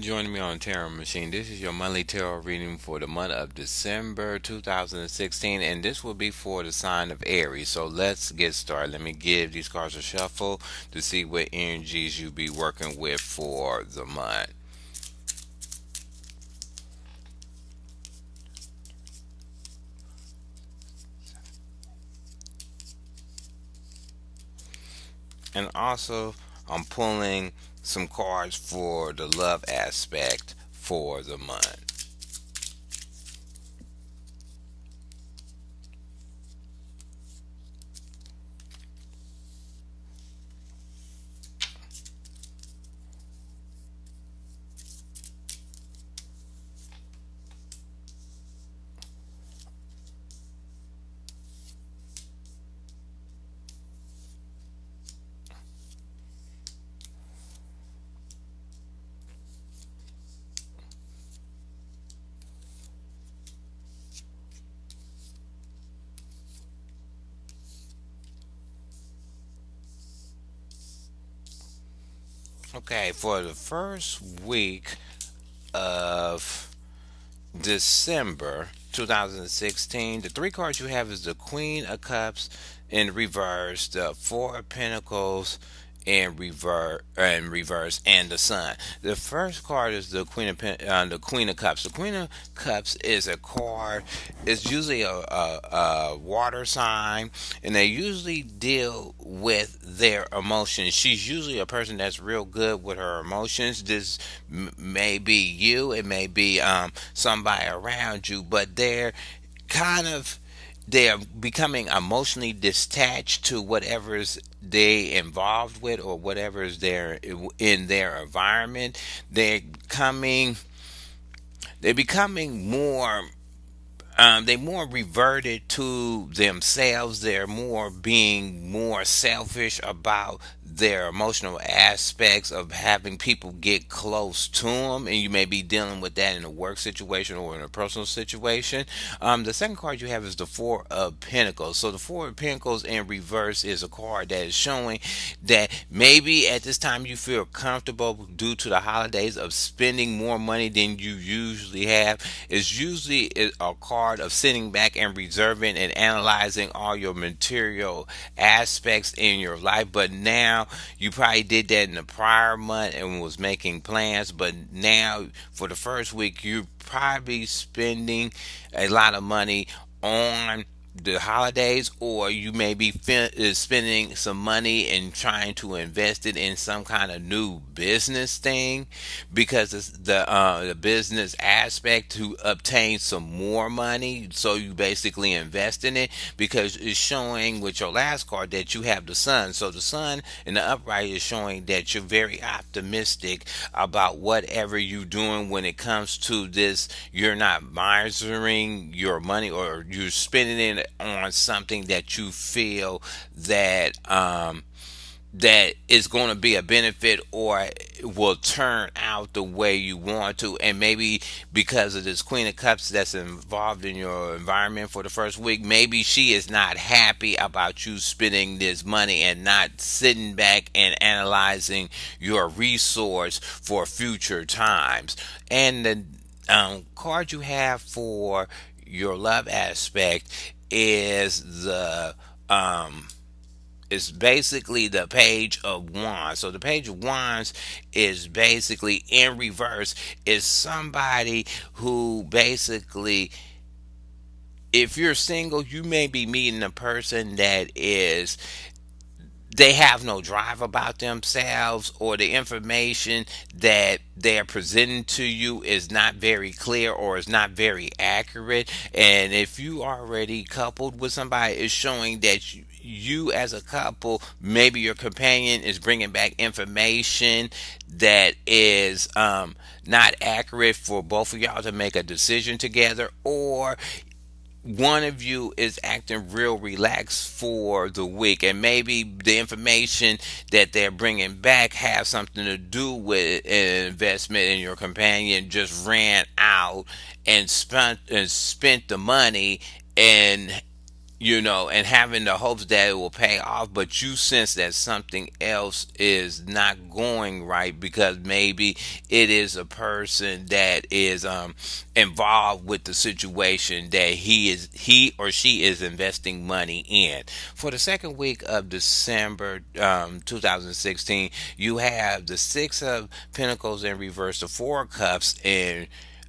Joining me on the Tarot Machine. This is your monthly tarot reading for the month of December 2016, and this will be for the sign of Aries. So let's get started. Let me give these cards a shuffle to see what energies you'll be working with for the month. And also, I'm pulling some cards for the love aspect for the month. Okay, for the first week of December 2016. The three cards you have is the Queen of Cups in reverse, the Four of Pentacles in reverse, and the Sun. The first card is the Queen of Cups. The Queen of Cups is a card. It's usually a water sign, and they usually deal with their emotions. She's usually a person that's real good with her emotions. This may be you, it may be somebody around you, but kind of they're becoming emotionally detached to whatever's they involved with or whatever's there in their environment. They're becoming more they more reverted to themselves. They're more being more selfish about their emotional aspects of having people get close to them, and you may be dealing with that in a work situation or in a personal situation. The second card you have is the Four of Pentacles. So the Four of Pentacles in reverse is a card that is showing that maybe at this time you feel comfortable due to the holidays of spending more money than you usually have. It's usually a card of sitting back and reserving and analyzing all your material aspects in your life. But now you probably did that in the prior month and was making plans, but now for the first week you're probably spending a lot of money on the holidays, or you may be spending some money and trying to invest it in some kind of new business thing, because it's the business aspect to obtain some more money. So you basically invest in it, because it's showing with your last card that you have the Sun. So the Sun in the upright is showing that you're very optimistic about whatever you're doing when it comes to this. You're not misering your money, or you're spending it on something that you feel that that is going to be a benefit, or will turn out the way you want to. And maybe because of this Queen of Cups that's involved in your environment for the first week, maybe she is not happy about you spending this money and not sitting back and analyzing your resource for future times. And the card you have for your love aspect is the it's basically the Page of Wands. So the Page of Wands is basically in reverse. Is somebody who basically, if you're single, you may be meeting a person that is, they have no drive about themselves, or the information that they're presenting to you is not very clear or is not very accurate. And if you already coupled with somebody, it's showing that you as a couple, maybe your companion is bringing back information that is not accurate for both of y'all to make a decision together, or one of you is acting real relaxed for the week, and maybe the information that they're bringing back has something to do with an investment, and your companion just ran out and spent the money and and having the hopes that it will pay off, but you sense that something else is not going right because maybe it is a person that is involved with the situation that he or she is investing money in. For the second week of December 2016, you have the Six of Pentacles in reverse, the Four of Cups in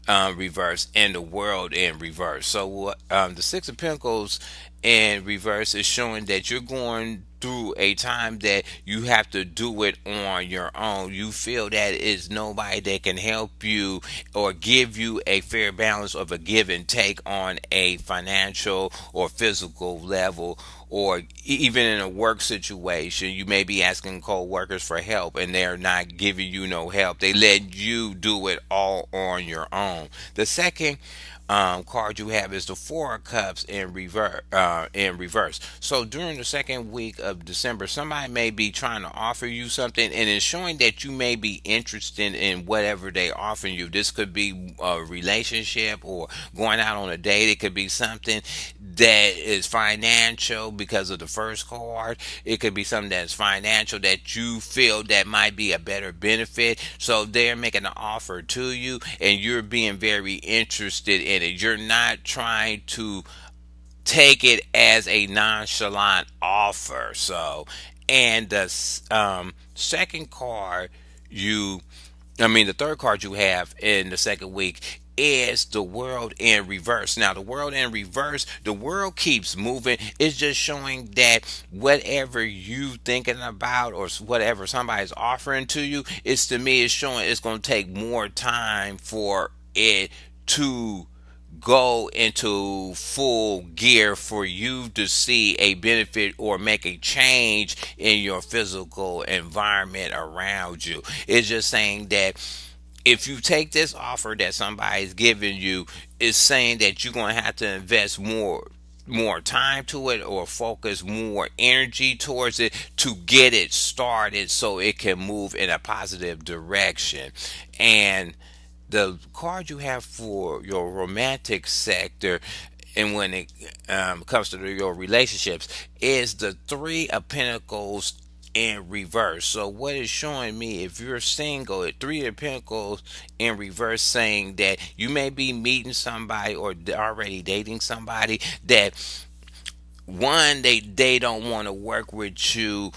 reverse, and the World in reverse. So the Six of Pentacles in reverse is showing that you're going through a time that you have to do it on your own. You feel that is nobody that can help you or give you a fair balance of a give and take on a financial or physical level, or even in a work situation. You may be asking co-workers for help and they're not giving you no help. They let you do it all on your own. The second card you have is the Four of Cups in reverse. So during the second week of December, somebody may be trying to offer you something, and it's showing that you may be interested in whatever they offering you. This could be a relationship or going out on a date. It could be something that is financial because of the first card. It could be something that's financial that you feel that might be a better benefit. So they're making an offer to you, and you're being very interested in it. You're not trying to take it as a nonchalant offer. So, and the second card you the third card you have in the second week is the World in reverse. Now, the World in reverse, the world keeps moving. It's just showing that whatever you thinking about or whatever somebody's offering to you, it's to me, it's showing it's going to take more time for it to go into full gear for you to see a benefit or make a change in your physical environment around you. It's just saying that if you take this offer that somebody's giving you, it's saying that you're going to have to invest more time to it or focus more energy towards it to get it started so it can move in a positive direction. And the card you have for your romantic sector, and when it comes to your relationships, is the Three of Pentacles in reverse. So what is showing me, if you're single, Three of Pentacles in reverse, saying that you may be meeting somebody or already dating somebody that, one, they don't want to work with you.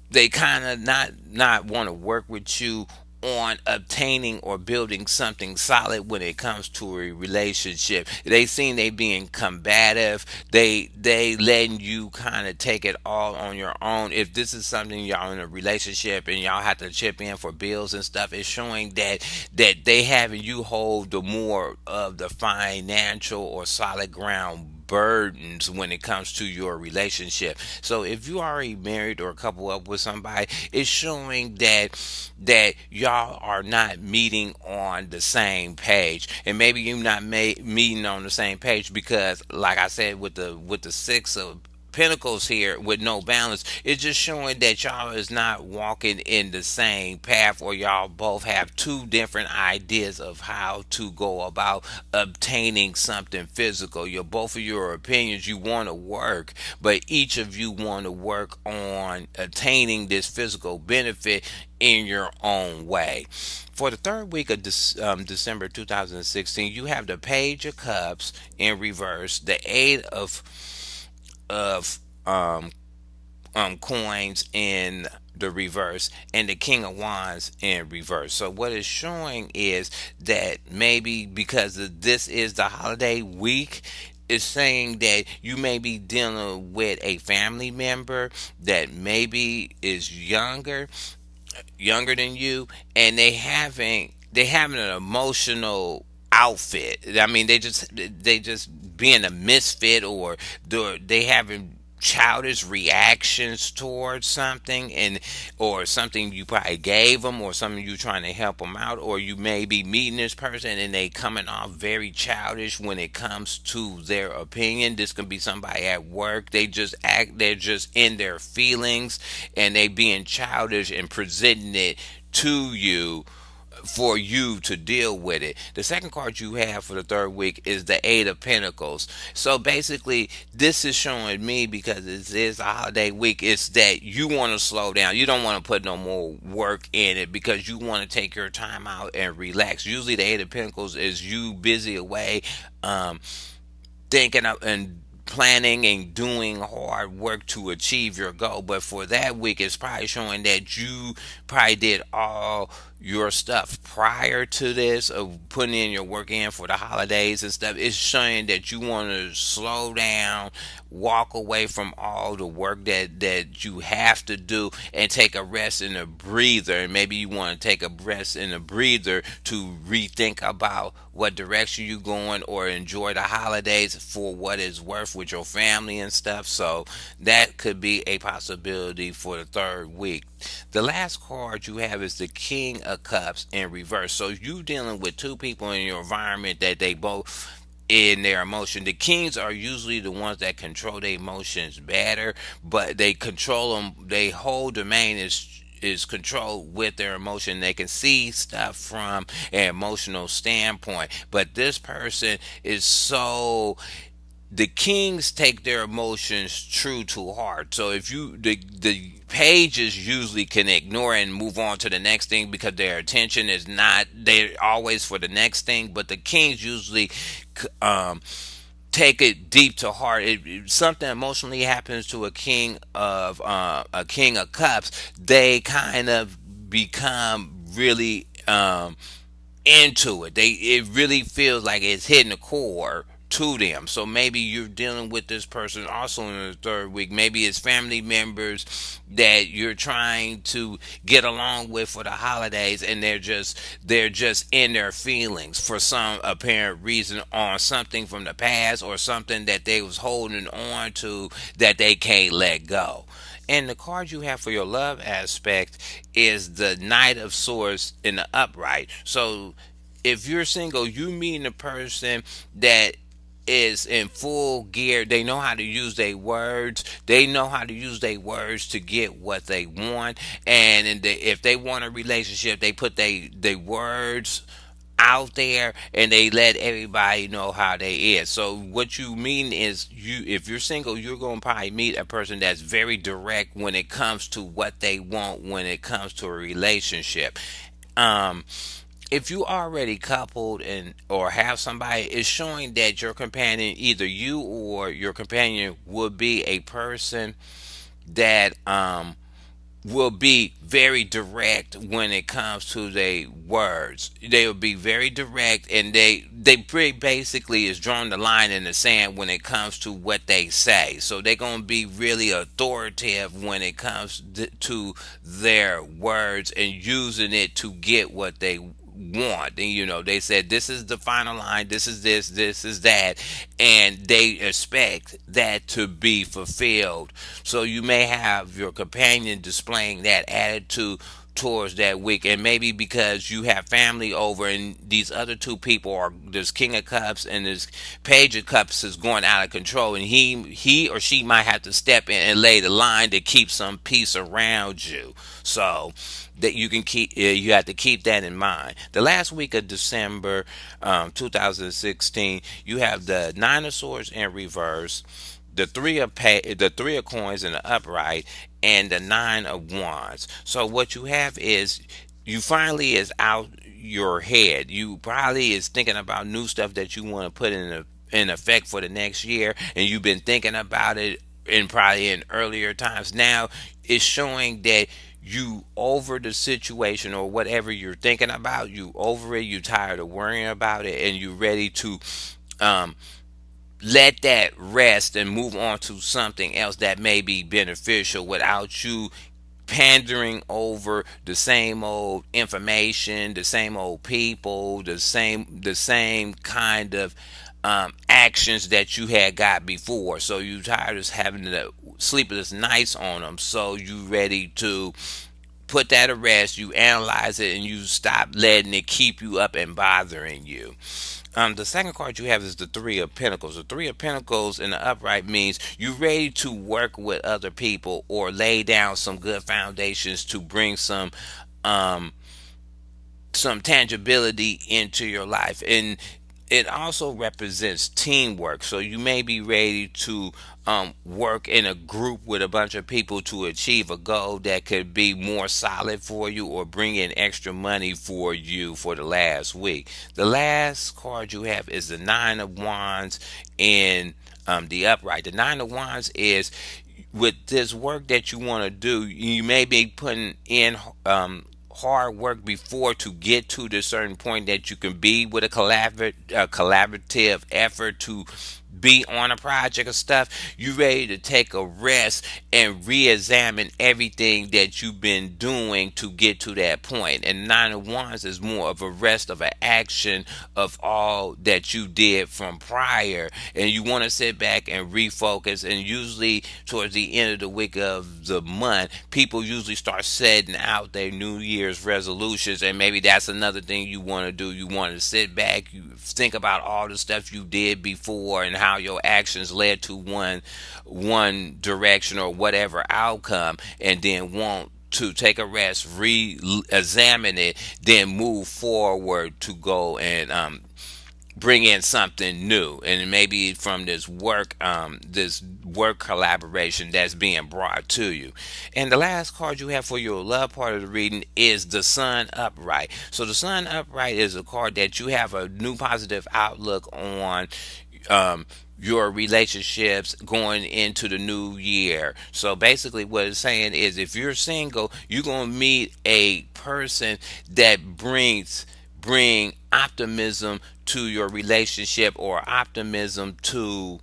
They kind of not want to work with you on obtaining or building something solid when it comes to a relationship. They seem they being combative. They letting you kind of take it all on your own. If this is something y'all in a relationship and y'all have to chip in for bills and stuff, it's showing that they having you hold the more of the financial or solid ground burdens when it comes to your relationship. So if you already married or couple up with somebody, it's showing that y'all are not meeting on the same page, and maybe you're not meeting on the same page because, like I said, with the Six of Pentacles here with no balance, it's just showing that y'all is not walking in the same path, or y'all both have two different ideas of how to go about obtaining something physical. Your both of your opinions, you want to work, but each of you want to work on attaining this physical benefit in your own way. For the third week of December 2016, you have the Page of Cups in reverse, the Eight of coins in the reverse, and the King of Wands in reverse. So what it's showing is that maybe because this is the holiday week, it's saying that you may be dealing with a family member that maybe is younger than you, and they having an emotional outfit. I mean, they just being a misfit, or they having childish reactions towards something, and or something you probably gave them, or something you trying to help them out, or you may be meeting this person and they coming off very childish when it comes to their opinion. This can be somebody at work. They're just in their feelings, and they being childish and presenting it to you for you to deal with it. The second card you have for the third week is the Eight of Pentacles. So basically, this is showing me, because it is a holiday week, it's that you want to slow down. You don't want to put no more work in it because you want to take your time out and relax. Usually, the Eight of Pentacles is you busy away. Um, Thinking of and planning and doing hard work to achieve your goal. But for that week, it's probably showing that you probably did all your stuff prior to this, of putting in your work in for the holidays and stuff. It's showing that you want to slow down, walk away from all the work that you have to do, and take a rest and a breather. And maybe you want to take a rest and a breather to rethink about what direction you going, or enjoy the holidays for what it's worth with your family and stuff. So that could be a possibility for the third week. The last card you have is the King of Cups in reverse. So you dealing with two people in your environment that they both in their emotion. The kings are usually the ones that control their emotions better, but they control them. They hold domain is controlled with their emotion. They can see stuff from an emotional standpoint. But this person is so, the kings take their emotions true to heart. So if you, the pages usually can ignore and move on to the next thing because their attention is not, they're always for the next thing. But the kings usually um take it deep to heart. Something emotionally happens to a king of cups, they kind of become really into it. It really feels like it's hitting the core to them. So maybe you're dealing with this person also in the third week. Maybe it's family members that you're trying to get along with for the holidays, and they're just in their feelings for some apparent reason on something from the past, or something that they was holding on to that they can't let go. And the card you have for your love aspect is the Knight of Swords in the upright. So if you're single, you meeting a person that is in full gear. They know how to use their words. They know how to use their words to get what they want. And if they want a relationship, they put their words out there, and they let everybody know how they is. So what you mean is, you, if you're single, you're going to probably meet a person that's very direct when it comes to what they want when it comes to a relationship. um if you already coupled and or have somebody, it's showing that your companion, either you or your companion, would be a person that will be very direct when it comes to their words. They will be very direct, and they pretty basically is drawing the line in the sand when it comes to what they say. So they're gonna be really authoritative when it comes to their words, and using it to get what they want. And they said this is the final line, this is this is that, and they expect that to be fulfilled. So you may have your companion displaying that attitude towards that week. And maybe because you have family over, and these other two people are, this King of Cups and this Page of Cups, is going out of control, and he or she might have to step in and lay the line to keep some peace around you. So that you can keep, you have to keep that in mind. The last week of December 2016, you have the Nine of Swords in reverse, the three of coins in the upright, and the Nine of Wands. So what you have is, you finally is out your head. You probably is thinking about new stuff that you want to put in effect for the next year, and you've been thinking about it in probably in earlier times. Now it's showing that you over the situation, or whatever you're thinking about, you over it, you tired of worrying about it, and you ready to um, let that rest and move on to something else that may be beneficial, without you pandering over the same old information, the same old people, the same kind of actions that you had got before. So you tired of having the sleepless nights on them. So you ready to put that to rest. You analyze it, and you stop letting it keep you up and bothering you. The second card you have is the Three of Pentacles. The Three of Pentacles in the upright means you're ready to work with other people, or lay down some good foundations to bring some um, some tangibility into your life. And it also represents teamwork. So you may be ready to work in a group with a bunch of people to achieve a goal that could be more solid for you or bring in extra money for you for the last week. The last card you have is the Nine of Wands in the upright. The Nine of Wands is with this work that you want to do, you may be putting in hard work before to get to the certain point that you can be with a collaborative effort to be on a project or stuff. You ready to take a rest and re-examine everything that you've been doing to get to that point. And Nine of Wands is more of a rest of an action of all that you did from prior, and you want to sit back and refocus. And usually towards the end of the week of the month, people usually start setting out their New Year's resolutions, and maybe that's another thing you want to do. You want to sit back, you think about all the stuff you did before and how your actions led to one direction or whatever outcome, and then want to take a rest, re-examine it, then move forward to go and bring in something new. And maybe from this work collaboration that's being brought to you. And the last card you have for your love part of the reading is the Sun upright. So the Sun upright is a card that you have a new positive outlook on your relationships going into the new year. So basically what it's saying is, if you're single, you're going to meet a person that bring optimism to your relationship, or optimism to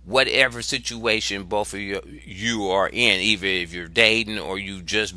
whatever situation both of you are in, either if you're dating or you just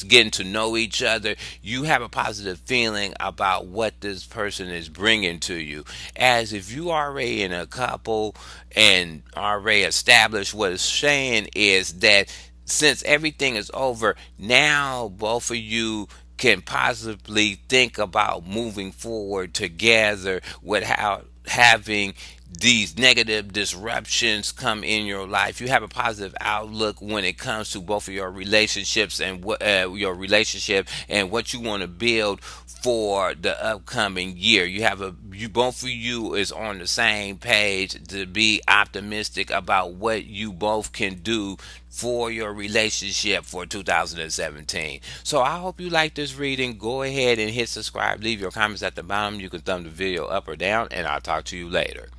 getting to know each other. You have a positive feeling about what this person is bringing to you. As if you already in a couple and already established, what it's saying is that since everything is over, now both of you can possibly think about moving forward together without having these negative disruptions come in your life. You have a positive outlook when it comes to both of your relationships and what your relationship and what you want to build for the upcoming year. You both of you is on the same page to be optimistic about what you both can do for your relationship for 2017. So I hope you like this reading. Go ahead and hit subscribe. Leave your comments at the bottom. You can thumb the video up or down, and I'll talk to you later.